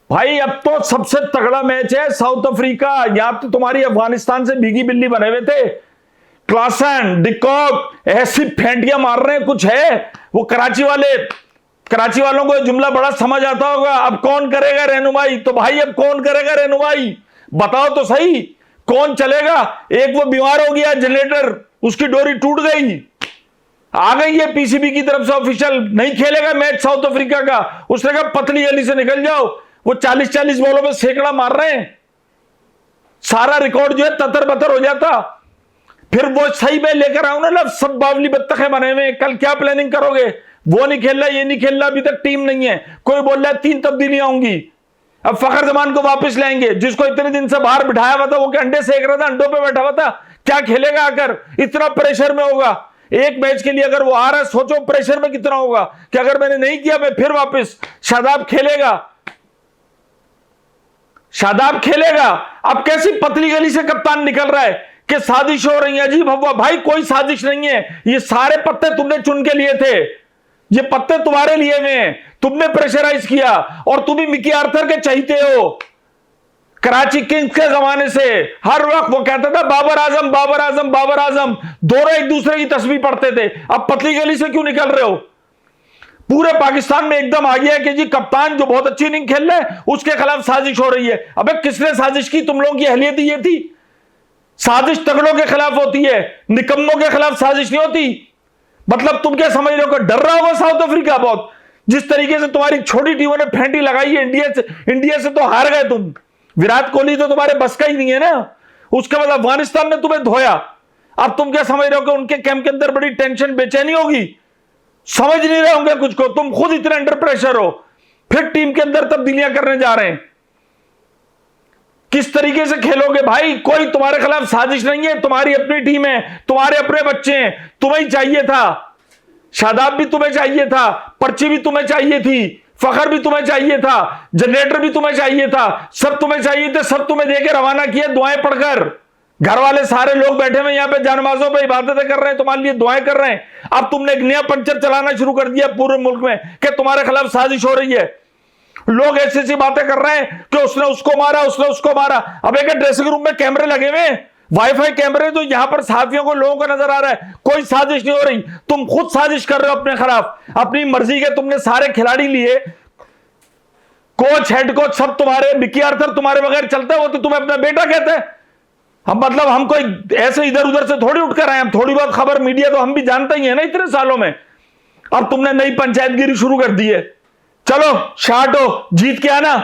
भाई अब तो सबसे तगड़ा मैच है साउथ अफ्रीका। यहां तो तुम्हारी अफगानिस्तान से भीगी बिल्ली बने हुए थे, क्लासन डिकॉक ऐसी फेंटियां मार रहे हैं, कुछ है वो कराची वालों को जुमला बड़ा समझ आता होगा। अब कौन करेगा रहनुमाई? तो भाई अब कौन करेगा रहनुमाई? बताओ तो सही, कौन चलेगा? एक वो बीमार हो गया जनरेटर, उसकी डोरी टूट गई, आ गई है पीसीबी की तरफ से ऑफिशियल, नहीं खेलेगा मैच साउथ अफ्रीका का। उसने कहा पतली गली से निकल जाओ। वो 40-40 बॉलों में सैकड़ा मार रहे हैं, सारा रिकॉर्ड जो है ततर बतर हो जाता। फिर वो सही में लेकर आओ ना, सब बावली बत्तखे बने हुए। कल क्या प्लानिंग करोगे? वो नहीं खेल रहा, ये नहीं खेल रहा, अभी तक टीम नहीं है। कोई बोल रहा है 3 तब्दीलियां होंगी, अब फखर जमान को वापस लाएंगे, जिसको इतने दिन से बाहर बिठाया हुआ था, वो क्या अंडे सेक रहा था, अंडों पे बैठा हुआ था, क्या खेलेगा आकर? इतना प्रेशर में होगा एक मैच के लिए। अगर वो आ रहा है, सोचो प्रेशर में कितना होगा कि अगर मैंने नहीं किया मैं फिर वापस। शादाब खेलेगा। अब कैसी पतली गली से कप्तान निकल रहा है कि साजिश हो रही है अजीब हवा। भाई कोई साजिश नहीं है, ये सारे पत्ते तुमने चुन के लिए थे, ये पत्ते तुम्हारे लिए हुए हैं, तुमने प्रेशराइज किया। और तुम ही मिकी आर्थर के चाहते हो। कराची किंग्स के जमाने से हर वक्त वो कहता था बाबर आजम बाबर आजम बाबर आजम, दोनों एक दूसरे की तस्वीर पढ़ते थे। अब पतली गली से क्यों निकल रहे हो? पूरे पाकिस्तान में एकदम आ गया है कि जी कप्तान जो बहुत अच्छी इनिंग खेल रहा है उसके खिलाफ साजिश हो रही है। अबे किसने साजिश की? तुम लोगों की अहलियत ये थी। साजिश तगड़ों के खिलाफ होती है, निकम्मों के खिलाफ साजिश नहीं होती। मतलब तुम क्या समझ रहे हो कि डर रहा होगा साउथ अफ्रीका बहुत? जिस तरीके से तुम्हारी छोटी टीमों ने फेंटी लगाई है इंडिया से तो हार गए तुम। विराट कोहली तो तुम्हारे बस का ही नहीं है ना। उसके बाद अफगानिस्तान ने तुम्हें धोया। अब तुम क्या समझ रहे हो कि उनके कैंप के अंदर बड़ी टेंशन बेचैनी होगी? समझ नहीं रहे होंगे कुछ को। तुम खुद इतने अंडर प्रेशर हो, फिर टीम के अंदर तब्दीलियां करने जा रहे हैं। किस तरीके से खेलोगे भाई? कोई तुम्हारे खिलाफ साजिश नहीं है, तुम्हारी अपनी टीम है, तुम्हारे अपने बच्चे हैं। तुम्हें ही चाहिए था, शादाब भी तुम्हें चाहिए था, पर्ची भी तुम्हें चाहिए थी, फखर भी तुम्हें चाहिए था, जनरेटर भी तुम्हें चाहिए था, सब तुम्हें चाहिए थे। सब तुम्हें देके रवाना किया दुआएं पढ़कर। घर वाले सारे लोग बैठे हुए यहां पे जानमाजों पे इबादतें कर रहे हैं, तुम्हारे लिए दुआएं कर रहे हैं। अब तुमने एक नया पंचर चलाना शुरू कर दिया पूरे मुल्क में कि तुम्हारे खिलाफ साजिश हो रही है। लोग ऐसी ऐसी बातें कर रहे हैं कि उसने उसको मारा, उसने उसको मारा। अब एक ड्रेसिंग रूम में कैमरे लगे हुए हैं, वाईफाई कैमरे, तो यहां पर साथियों को, लोगों को नजर आ रहा है। कोई साजिश नहीं हो रही, तुम खुद साजिश कर रहे हो अपने खिलाफ। अपनी मर्जी के तुमने सारे खिलाड़ी लिए, कोच हेड कोच सब तुम्हारे। मिकी आर्थर तुम्हारे बगैर चलता है, वो तो तुम्हें अपना बेटा कहते हैं। हम मतलब हम कोई ऐसे इधर उधर से थोड़ी उठकर आए, हम थोड़ी बहुत खबर मीडिया तो हम भी जानते ही है ना इतने सालों में। अब तुमने नई पंचायतगिरी शुरू कर दी है। चलो शार्ट हो, जीत के आना।